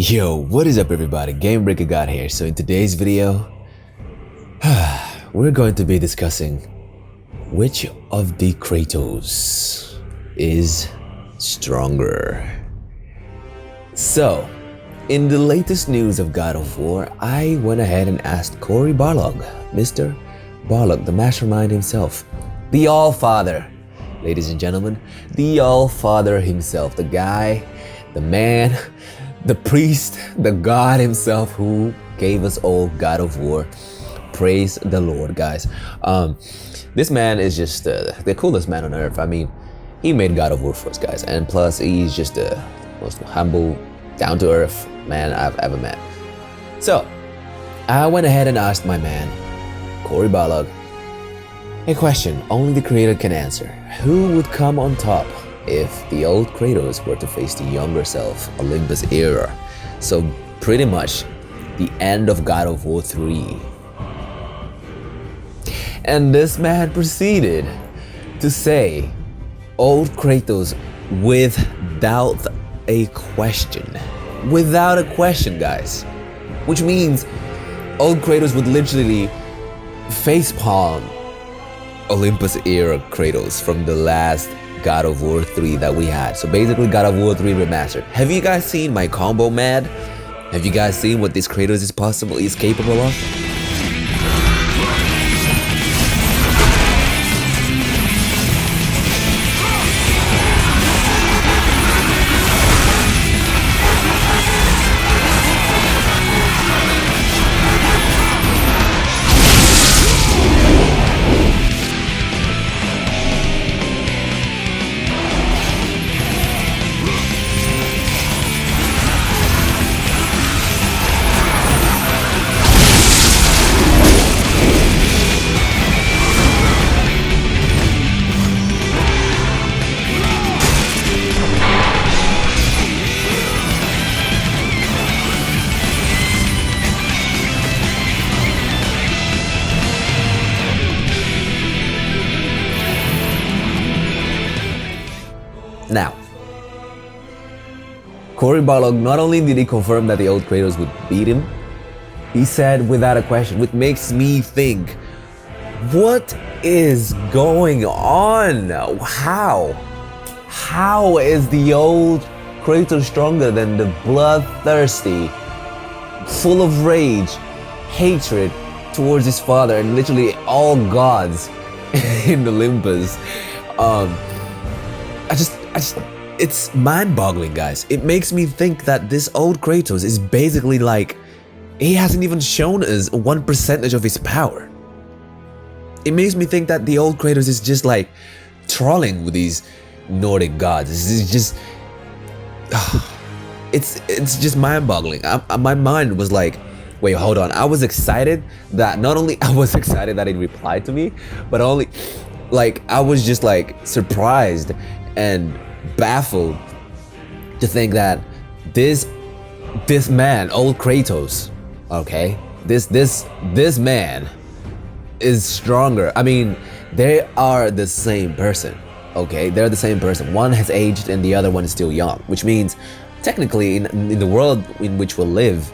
Yo, what is up everybody? Game Breaker God here. So in today's video, we're going to be discussing which of the Kratos is stronger. So, in the latest news of God of War, I went ahead and asked Cory Barlog, Mr. Barlog, the mastermind himself, the All-Father, ladies and gentlemen, the All-Father himself, the guy, the man, the priest, the God himself who gave us all God of War. Praise the Lord, guys. This man is just the coolest man on earth. I mean, he made God of War for us, guys. And plus, he's just the most humble, down-to-earth man I've ever met. So, I went ahead and asked my man, Cory Barlog, a question only the creator can answer. Who would come on top if the old Kratos were to face the younger self, Olympus era? So pretty much the end of God of War 3. And this man proceeded to say old Kratos without a question. Without a question, guys. Which means old Kratos would literally facepalm Olympus era Kratos from the last God of War 3 that we had. So basically God of War 3 remastered. Have you guys seen my combo mad? Have you guys seen what this Kratos is capable of? Now, Cory Barlog, not only did he confirm that the old Kratos would beat him, he said without a question, which makes me think, what is going on? How is the old Kratos stronger than the bloodthirsty, full of rage, hatred towards his father and literally all gods in Olympus? It's mind-boggling, guys. It makes me think that this old Kratos is basically like, he hasn't even shown us 1% of his power. It makes me think that the old Kratos is just like trolling with these Nordic gods. It's just, it's just mind-boggling. My mind was like, wait, hold on. I was excited that not only I was excited that he replied to me, but only like I was just like surprised and baffled to think that this man, old Kratos, okay, this man is stronger. I mean, they are the same person, okay? They're the same person. One has aged and the other one is still young, which means technically in the world in which we live,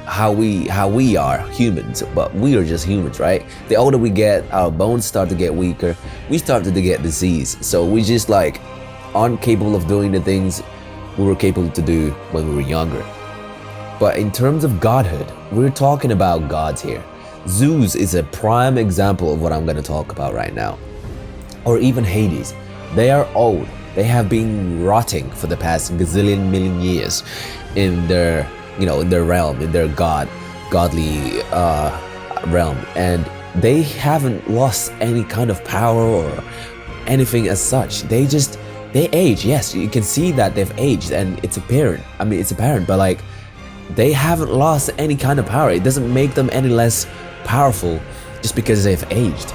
how we are humans, but we are just humans, right? The older we get, our bones start to get weaker, we start to get disease, so we just like aren't capable of doing the things we were capable to do when we were younger. But in terms of godhood, we're talking about gods here. Zeus is a prime example of what I'm going to talk about right now. Or even Hades. They are old. They have been rotting for the past gazillion million years in their, in their realm, in their godly realm, and they haven't lost any kind of power or anything as such. They age. Yes, you can see that they've aged, and it's apparent. I mean, it's apparent, but like, they haven't lost any kind of power. It doesn't make them any less powerful just because they've aged.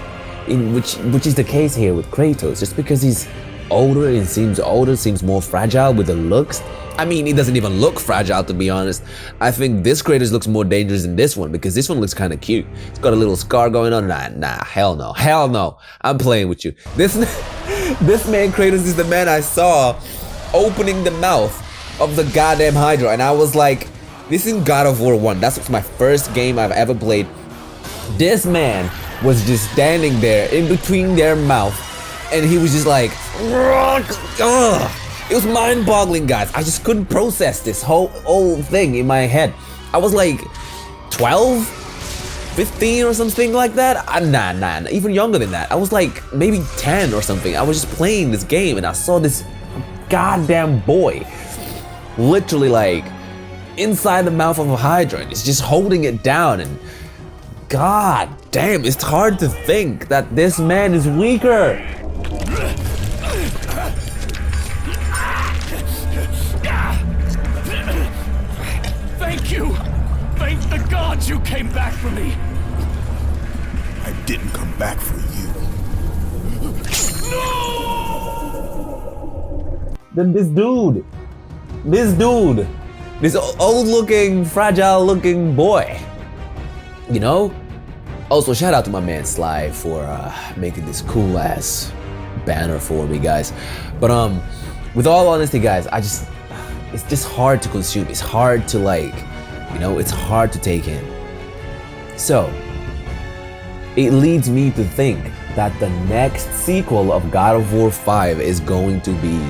Which is the case here with Kratos. Just because he's older and seems more fragile with the looks. I mean, he doesn't even look fragile, to be honest. I think this Kratos looks more dangerous than this one, because this one looks kind of cute. It's got a little scar going on. Nah, hell no. I'm playing with you. This man Kratos is the man I saw opening the mouth of the goddamn Hydra, and I was like, this is God of War 1. That's my first game I've ever played. This man was just standing there in between their mouth, and he was just like, ugh. It was mind-boggling, guys. I just couldn't process this whole thing in my head. I was like 12, 15 or something like that. Nah, even younger than that. I was like maybe 10 or something. I was just playing this game and I saw this goddamn boy literally like inside the mouth of a Hydra. It's just holding it down, and god damn, it's hard to think that this man is weaker. Thank you! Thank the gods you came back for me! I didn't come back for you. No! Then this dude, this old-looking, fragile-looking boy, you know? Also, shout out to my man Sly for making this cool-ass banner for me, guys. But with all honesty, guys, it's just hard to consume. It's hard to like, you know, it's hard to take in. So, it leads me to think that the next sequel of God of War 5 is going to be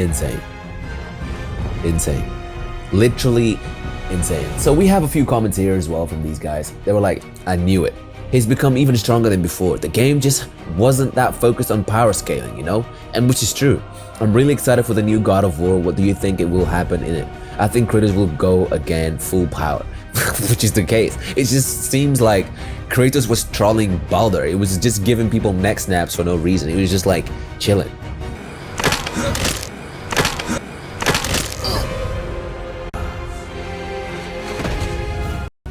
insane. Insane. Literally insane. So we have a few comments here as well from these guys. They were like, I knew it. He's become even stronger than before. The game just wasn't that focused on power scaling, you know? And which is true. I'm really excited for the new God of War. What do you think it will happen in it? I think Kratos will go again full power, which is the case. It just seems like Kratos was trolling Baldur. It was just giving people neck snaps for no reason. He was just like chilling.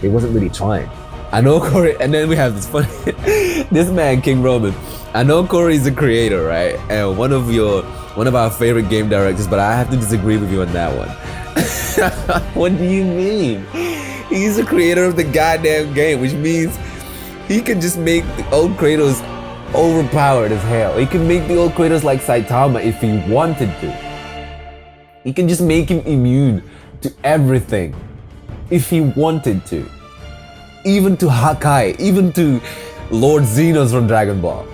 He wasn't really trying. I know Cory, and then we have this funny, this man, King Roman. I know Cory's the creator, right? And one of our favorite game directors, but I have to disagree with you on that one. What do you mean? He's the creator of the goddamn game, which means he can just make the old Kratos overpowered as hell. He can make the old Kratos like Saitama if he wanted to. He can just make him immune to everything if he wanted to. Even to Hakai, even to Lord Xenos from Dragon Ball.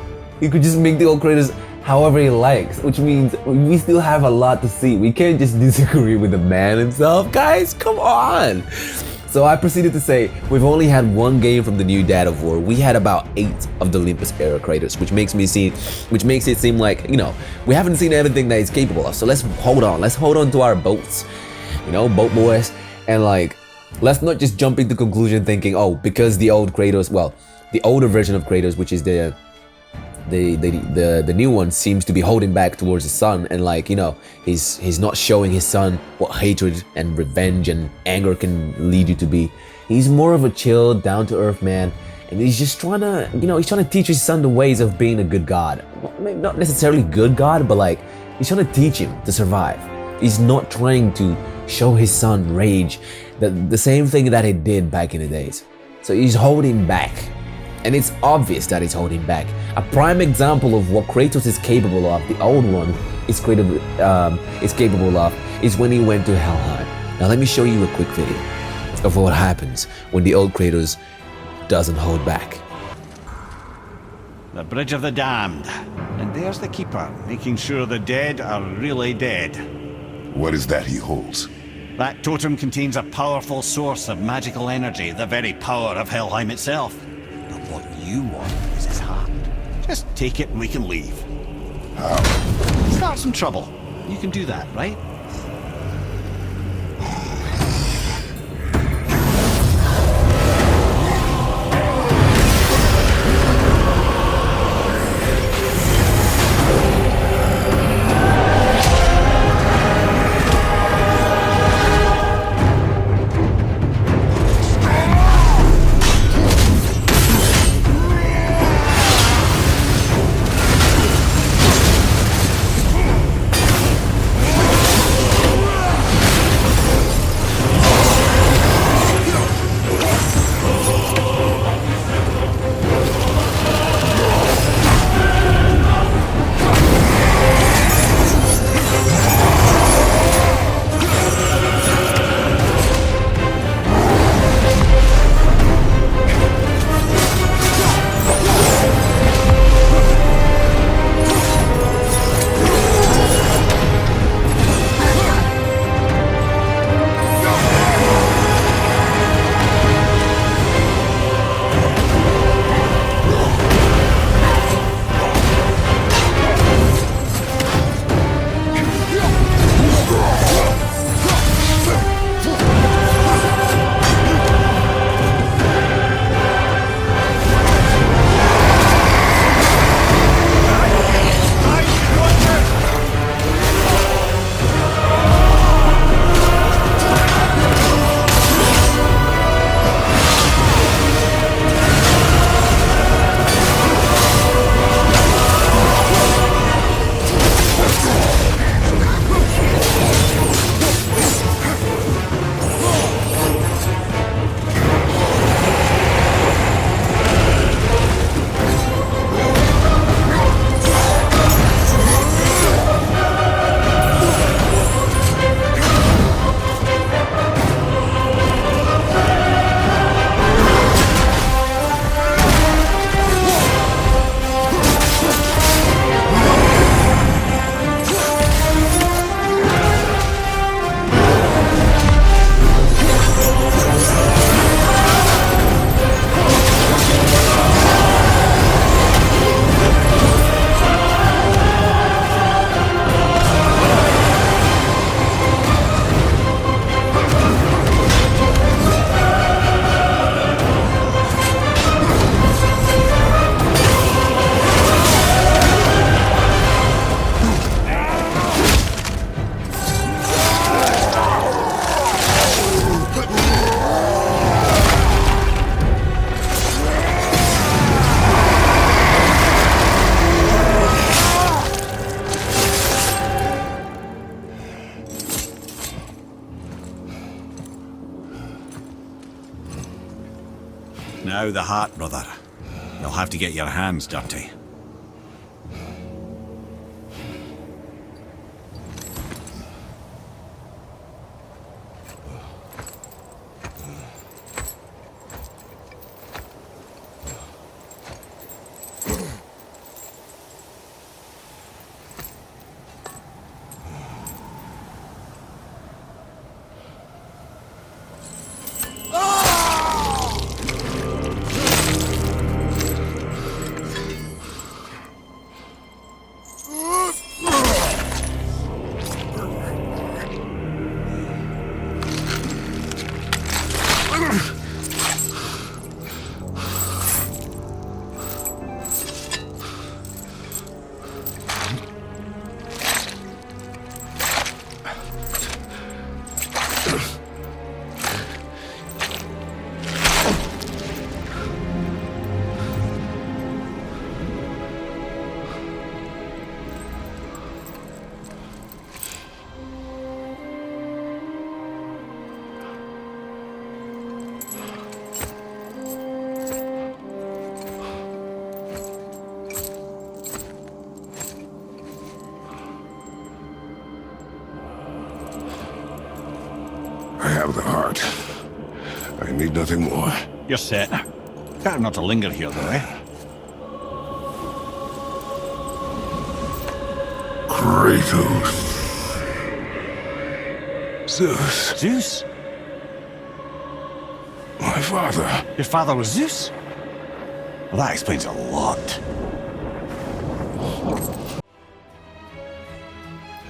He could just make the old Kratos however he likes, which means we still have a lot to see. We can't just disagree with the man himself. Guys, come on! So I proceeded to say, we've only had one game from the new God of War. We had about 8 of the Olympus era Kratos, which makes it seem like, you know, we haven't seen everything that he's capable of. So let's hold on to our boats, you know, boat boys, and like, let's not just jump into conclusion thinking, oh, because the old Kratos, well, the older version of Kratos, which is the new one, seems to be holding back towards the son, and like, you know, he's not showing his son what hatred and revenge and anger can lead you to be. He's more of a chill, down-to-earth man, and he's just trying to, you know, he's trying to teach his son the ways of being a good god. Not necessarily good god, but like, he's trying to teach him to survive. He's not trying to show his son rage, the same thing that he did back in the days. So he's holding back. And it's obvious that he's holding back. A prime example of what Kratos is capable of, the old one is capable of, is when he went to Helheim. Now let me show you a quick video of what happens when the old Kratos doesn't hold back. The Bridge of the Damned. And there's the Keeper, making sure the dead are really dead. What is that he holds? That totem contains a powerful source of magical energy, the very power of Helheim itself. But what you want is his heart. Just take it and we can leave. How? Start some trouble. You can do that, right? Now the heart, brother. You'll have to get your hands dirty. I have the heart. I need nothing more. You're set. Better not to linger here, though, eh? Kratos. Zeus. Zeus? My father. Your father was Zeus? Well, that explains a lot.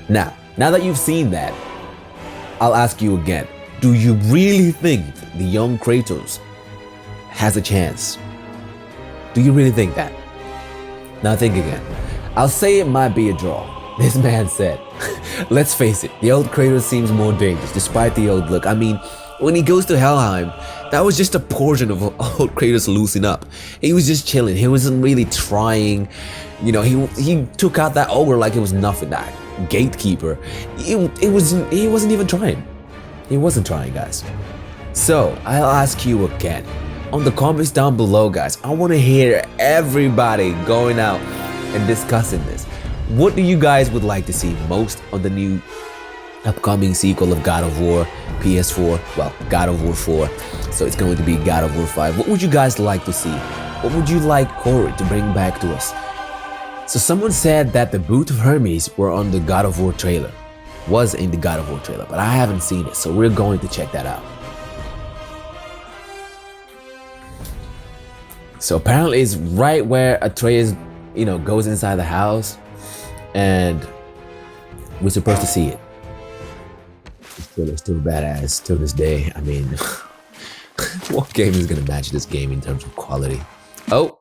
Now that you've seen that, I'll ask you again. Do you really think the young Kratos has a chance? Do you really think that? Now think again. I'll say it might be a draw. This man said, let's face it, the old Kratos seems more dangerous despite the old look. I mean, when he goes to Helheim, that was just a portion of old Kratos loosening up. He was just chilling. He wasn't really trying. You know, he took out that ogre like it was nothing. That gatekeeper. He wasn't even trying. He wasn't trying, guys. So I'll ask you again. On the comments down below, guys, I want to hear everybody going out and discussing this. What do you guys would like to see most on the new upcoming sequel of God of War PS4? Well, God of War 4. So it's going to be God of War 5. What would you guys like to see? What would you like Cory to bring back to us? So someone said that the boot of Hermes were on the God of War trailer. Was in the God of War trailer, but I haven't seen it, so we're going to check that out. So apparently it's right where Atreus, goes inside the house, and we're supposed to see it. It's still badass to this day. I mean, what game is gonna match this game in terms of quality? Oh,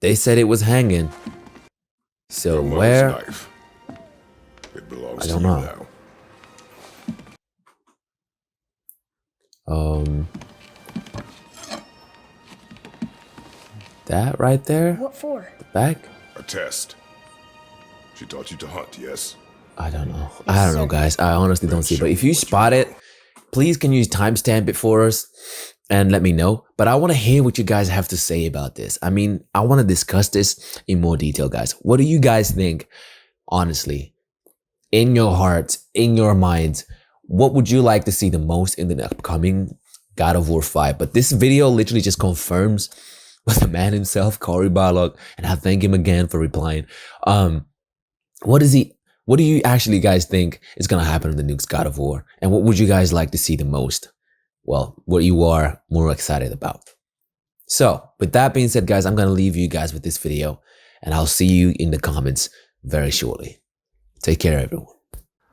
they said it was hanging. So where? Knife. It belongs I don't to you know. now. That right there? What for? The back? A test. She taught you to hunt, yes? I don't know. I don't know, guys. I honestly don't see. But if you spot it, please can you timestamp it for us and let me know. But I want to hear what you guys have to say about this. I mean, I want to discuss this in more detail, guys. What do you guys think, honestly, in your hearts, in your minds? What would you like to see the most in the upcoming God of War 5? But this video literally just confirms what the man himself, Cory Barlog, and I thank him again for replying. What do you actually guys think is going to happen in the next God of War? And what would you guys like to see the most? Well, what you are more excited about. So with that being said, guys, I'm going to leave you guys with this video and I'll see you in the comments very shortly. Take care, everyone.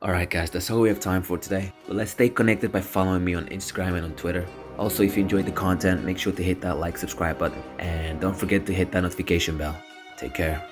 All right, guys, that's all we have time for today. But let's stay connected by following me on Instagram and on Twitter. Also, if you enjoyed the content, make sure to hit that like, subscribe button. And don't forget to hit that notification bell. Take care.